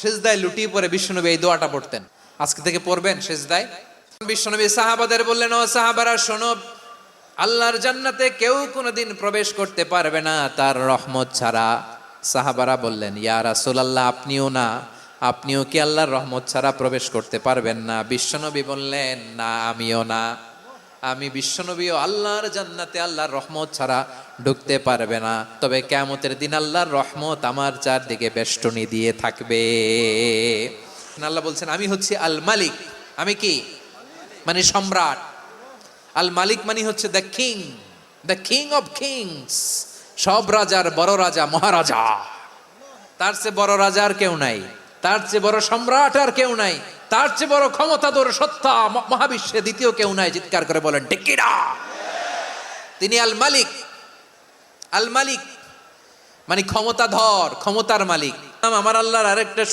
সিজদায় লুটিয়ে পড়ে বিশ্বনবী এই দোয়াটা পড়তেন। আজকে থেকে পড়বেন সিজদায়। বিশ্বনবী সাহাবাদের বললেন, ও সাহাবারা শোনো, আল্লাহর জান্নাতে কেউ কোনোদিন প্রবেশ করতে পারবে না তার রহমত ছাড়া। সাহাবারা বললেন, ইয়া রাসূলুল্লাহ, আপনিও না? আপনিও কি আল্লাহর রহমত ছাড়া প্রবেশ করতে পারবেন না? বিশ্বনবী বললেন, না, আমিও না। আমি বিশ্বনবীও আল্লাহর জান্নাতে আল্লাহর রহমত ছাড়া ঢুকতে পারবে না, তবে কিয়ামতের দিন আল্লাহর রহমত আমার চারদিকে বেষ্টনী দিয়ে থাকবে। আল্লাহ বলছেন, আমি হচ্ছি আল মালিক। আমি কি? মানে সম্রাট। আল মালিক মানে হচ্ছে দ্য কিং অফ কিংস। সব রাজার বড় রাজা, মহারাজা। তার চেয়ে বড় রাজা আর কেউ নাই, তার চেয়ে বড় সম্রাট আর কেউ নাই, তার চেয়ে বড় ক্ষমতাধর সত্তা মহাবিশ্বে দ্বিতীয় কেউ নাই। চিৎকার করে বলেন ঠিক কিনা? তিনি আল মালিক। আল মালিক মানে ক্ষমতাধর, ক্ষমতার মালিক। আমার আল্লাহর আরেকটা